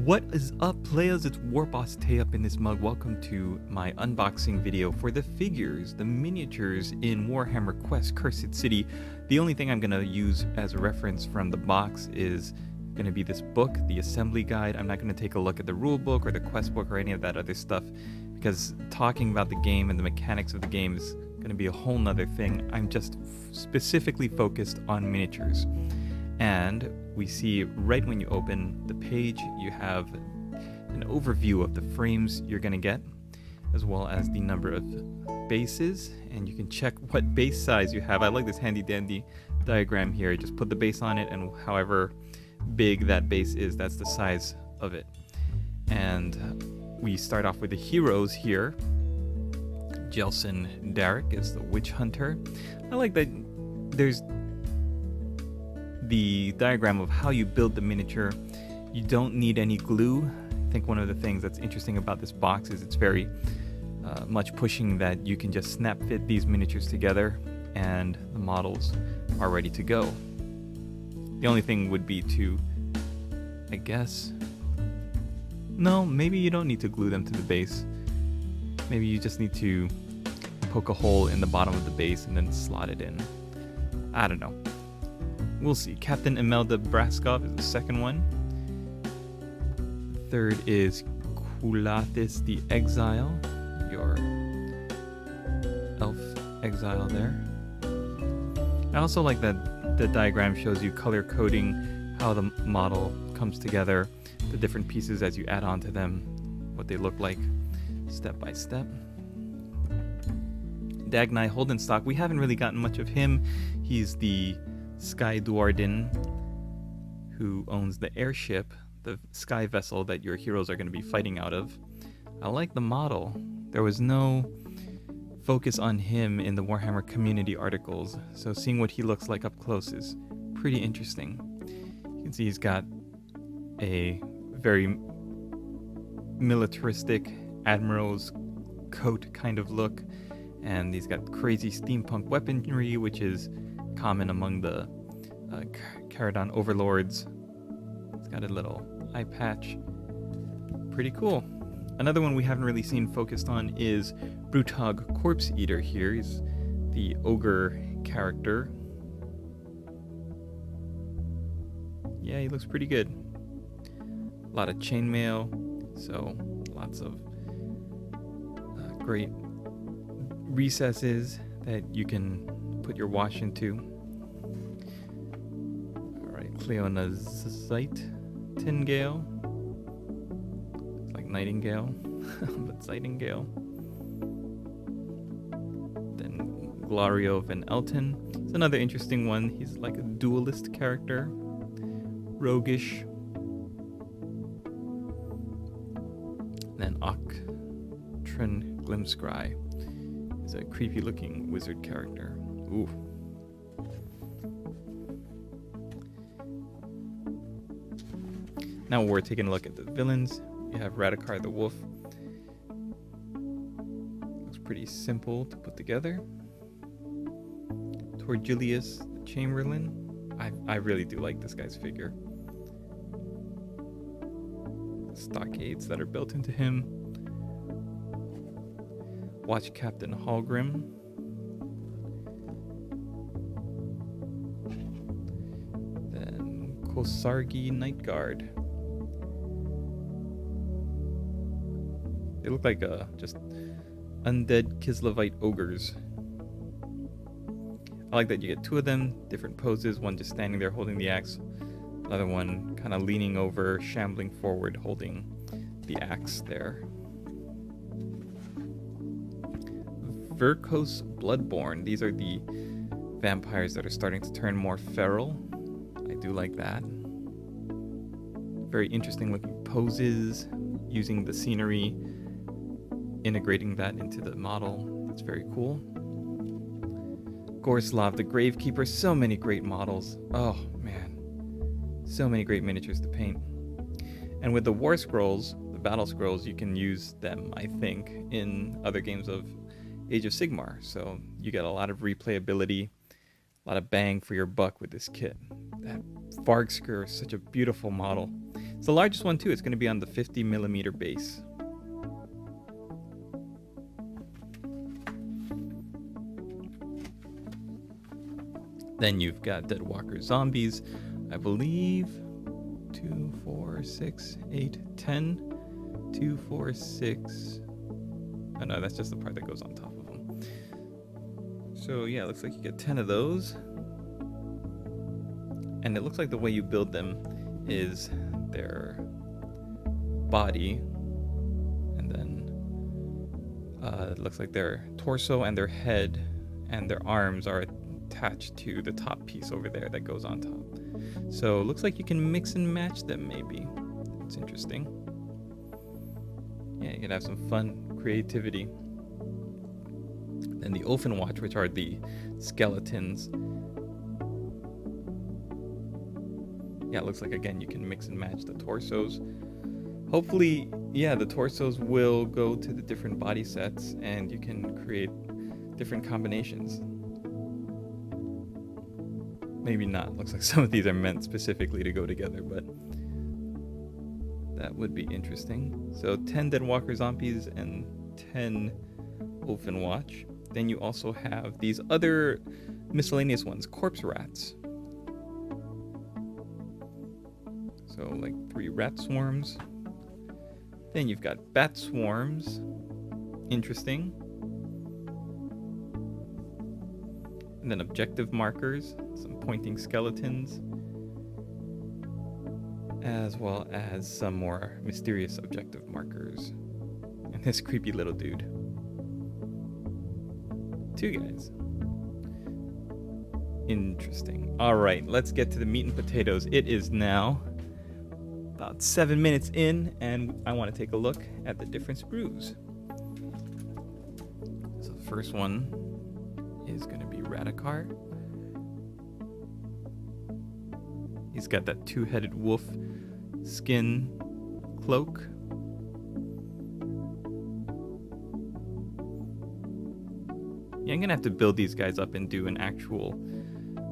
What is up, players? It's Warboss Tay up in this mug. Welcome to my unboxing video for the figures, the miniatures in Warhammer Quest Cursed City. The only thing I'm going to use as a reference from the box is going to be this book, the assembly guide. I'm not going to take a look at the rule book or the quest book or any of that other stuff, because talking about the game and the mechanics of the game is going to be a whole nother thing. I'm just specifically focused on miniatures. And we see right when you open the page, you have an overview of the frames you're going to get, as well as the number of bases, and you can check what base size you have. I like this handy dandy diagram here. Just put the base on it, and however big that base is, that's the size of it. And we start off with the heroes here. Jelson Derek is the witch hunter. I like that there's the diagram of how you build the miniature. You don't need any glue. I think one of the things that's interesting about this box is it's very much pushing that you can just snap fit these miniatures together and the models are ready to go. The only thing would be to, I guess, no, maybe you don't need to glue them to the base. Maybe you just need to poke a hole in the bottom of the base and then slot it in. I don't know. We'll see. Captain Imelda Braskov is the second one. Third is Kulathis the Exile, your elf exile there. I also like that the diagram shows you color coding how the model comes together, the different pieces as you add on to them, what they look like step by step. Dagnai Holdenstock, we haven't really gotten much of him. He's the Sky Duardin who owns the airship, the sky vessel that your heroes are going to be fighting out of. I like the model. There was no focus on him in the Warhammer community articles, so seeing what he looks like up close is pretty interesting. You can see he's got a very militaristic admiral's coat kind of look, and he's got crazy steampunk weaponry, which is common among the Caradon overlords. It's got a little eye patch. Pretty cool. Another one we haven't really seen focused on is Brutog Corpse Eater here. He's the ogre character. Yeah, he looks pretty good. A lot of chainmail, so lots of great recesses that you can put your wash into. Alright, Cleonazite Tingale. It's like Nightingale, but Zightingale. Then Glario Van Elton. It's another interesting one. He's like a duelist character. Roguish. Then Oktrin Glimscry is a creepy looking wizard character. Ooh. Now we're taking a look at the villains. You have Radukar the Wolf. Looks pretty simple to put together. Torgilius the Chamberlain. I really do like this guy's figure. The stockades that are built into him. Watch Captain Hallgrim. Then Kosargi Night Guard. They look like just undead Kislevite ogres. I like that you get two of them, different poses, one just standing there holding the axe, another one kind of leaning over, shambling forward, holding the axe there. Virkos Bloodborne. These are the vampires that are starting to turn more feral. I do like that. Very interesting looking poses, using the scenery, integrating that into the model. That's very cool. Gorslav the Gravekeeper. So many great models. Oh man. So many great miniatures to paint. And with the War Scrolls, the Battle Scrolls, you can use them, I think, in other games of Age of Sigmar. So you get a lot of replayability, a lot of bang for your buck with this kit. That Vargsker is such a beautiful model. It's the largest one too. It's going to be on the 50mm base. Then you've got Deadwalker zombies, I believe 2, 4, 6, 8, 10. 2, 4, 6. Oh no, that's just the part that goes on top of them. So yeah, it looks like you get 10 of those. And it looks like the way you build them is their body, and then it looks like their torso and their head and their arms are attached to the top piece over there that goes on top. So it looks like you can mix and match them maybe. It's interesting. Yeah, you can have some fun creativity. Then the Ulfenwatch, which are the skeletons. Yeah, it looks like, again, you can mix and match the torsos. Hopefully, yeah, the torsos will go to the different body sets and you can create different combinations. Maybe not. Looks like some of these are meant specifically to go together, but that would be interesting. So 10 Deadwalker zombies and 10 Ulfenwatch. Then you also have these other miscellaneous ones, corpse rats. So like 3 rat swarms. Then you've got bat swarms. Interesting. And then objective markers, some pointing skeletons, as well as some more mysterious objective markers. And this creepy little dude. 2 guys. Interesting. All right, let's get to the meat and potatoes. It is now about 7 minutes in, and I want to take a look at the different sprues. So the first one is going to be Radukar. He's got that 2-headed wolf skin cloak. Yeah, I'm gonna have to build these guys up and do an actual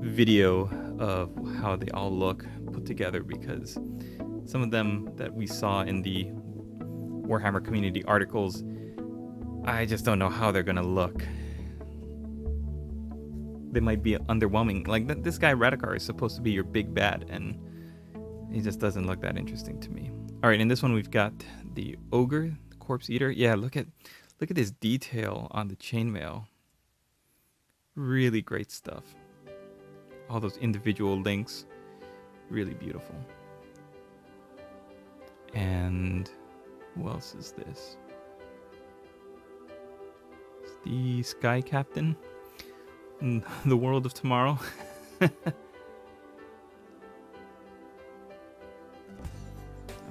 video of how they all look put together, because some of them that we saw in the Warhammer community articles, I just don't know how they're gonna look. They might be underwhelming. Like this guy Radukar is supposed to be your big bad, and he just doesn't look that interesting to me. All right, in this one we've got the ogre, the corpse eater. Yeah, look at this detail on the chainmail. Really great stuff. All those individual links, really beautiful. And who else is this? It's the Sky Captain in the World of Tomorrow. I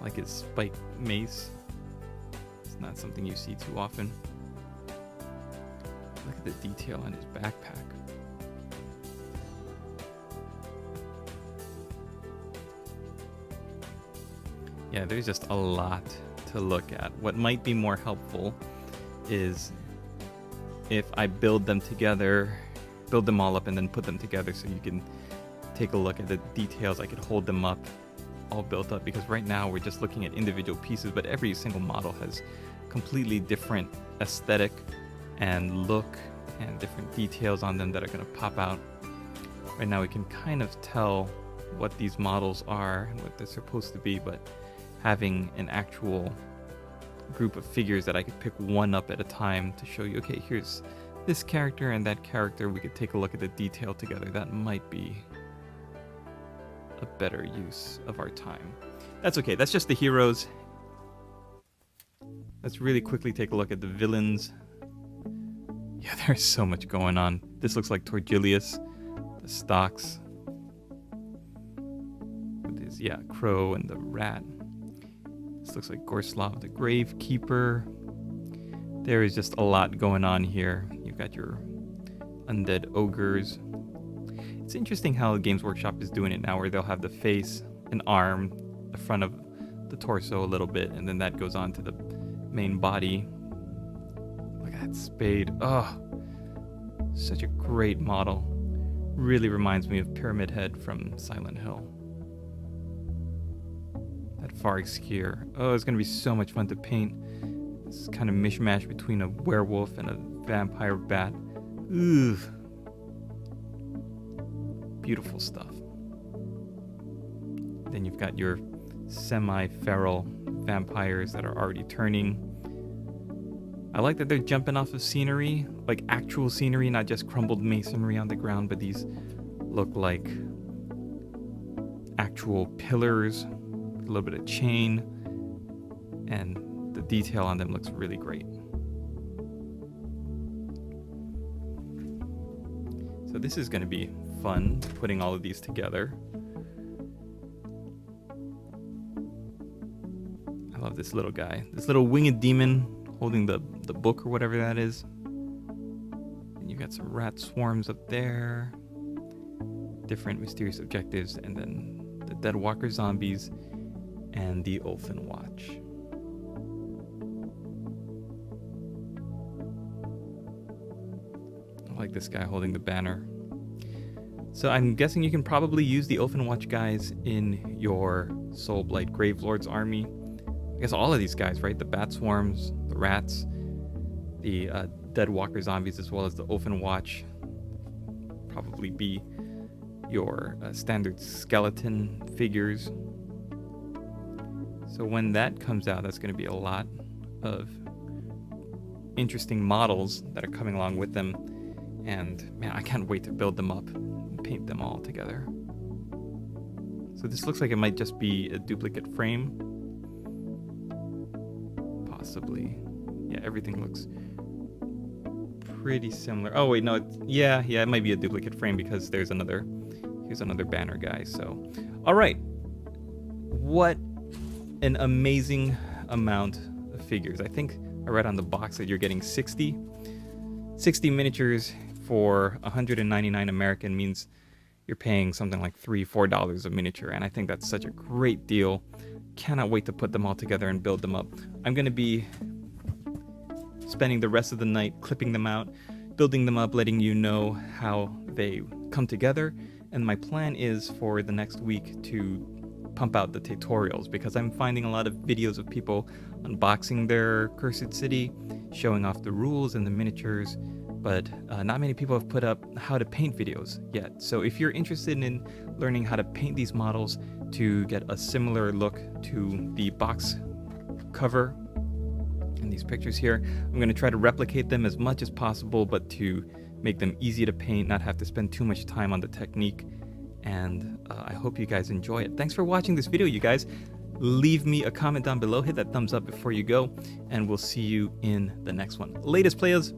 like his spike mace. It's not something you see too often. Look at the detail on his backpack. Yeah, there's just a lot to look at. What might be more helpful is if I build them together, build them all up and then put them together so you can take a look at the details. I could hold them up all built up, because right now we're just looking at individual pieces, but every single model has completely different aesthetic and look and different details on them that are going to pop out. Right now we can kind of tell what these models are and what they're supposed to be, but having an actual group of figures that I could pick one up at a time to show you, okay, here's this character and that character, we could take a look at the detail together. That might be a better use of our time. That's okay, that's just the heroes. Let's really quickly take a look at the villains. Yeah, there's so much going on. This looks like Torgilius, the stocks. With his, yeah, crow and the rat. This looks like Gorslav the Gravekeeper. There is just a lot going on here. You've got your undead ogres. It's interesting how Games Workshop is doing it now, where they'll have the face, an arm, the front of the torso a little bit, and then that goes on to the main body. Look at that spade. Oh, such a great model. Really reminds me of Pyramid Head from Silent Hill. That safari skier. Oh, it's gonna be so much fun to paint. It's kind of mishmash between a werewolf and a vampire bat. Ooh. Beautiful stuff. Then you've got your semi-feral vampires that are already turning. I like that they're jumping off of scenery, like actual scenery, not just crumbled masonry on the ground, but these look like actual pillars, a little bit of chain, and the detail on them looks really great. So this is going to be fun, putting all of these together. I love this little guy, this little winged demon holding the book or whatever that is. And you got some rat swarms up there, different mysterious objectives, and then the Dead Walker zombies and the Ulfenwatch. I like this guy holding the banner. So I'm guessing you can probably use the Ulfenwatch guys in your Soulblight Gravelord's army. I guess all of these guys, right? The bat swarms, the rats, the Dead Walker zombies, as well as the Ulfenwatch. Probably be your standard skeleton figures. So when that comes out, that's going to be a lot of interesting models that are coming along with them. And man, I can't wait to build them up and paint them all together. So this looks like it might just be a duplicate frame. Possibly. Yeah, everything looks pretty similar. Oh wait, no, it might be a duplicate frame because here's another banner guy. So, all right, what an amazing amount of figures. I think I read on the box that you're getting 60 miniatures for 199 American means you're paying something like $3-4 a miniature, and I think that's such a great deal. Cannot wait to put them all together and build them up. I'm going to be spending the rest of the night clipping them out, building them up, letting you know how they come together. And my plan is for the next week to pump out the tutorials, because I'm finding a lot of videos of people unboxing their Cursed City, showing off the rules and the miniatures, but not many people have put up how to paint videos yet. So if you're interested in learning how to paint these models to get a similar look to the box cover and these pictures here, I'm going to try to replicate them as much as possible, but to make them easy to paint, not have to spend too much time on the technique. And I hope you guys enjoy it. Thanks for watching this video, you guys. Leave me a comment down below, hit that thumbs up before you go, and we'll see you in the next one. Latest, players.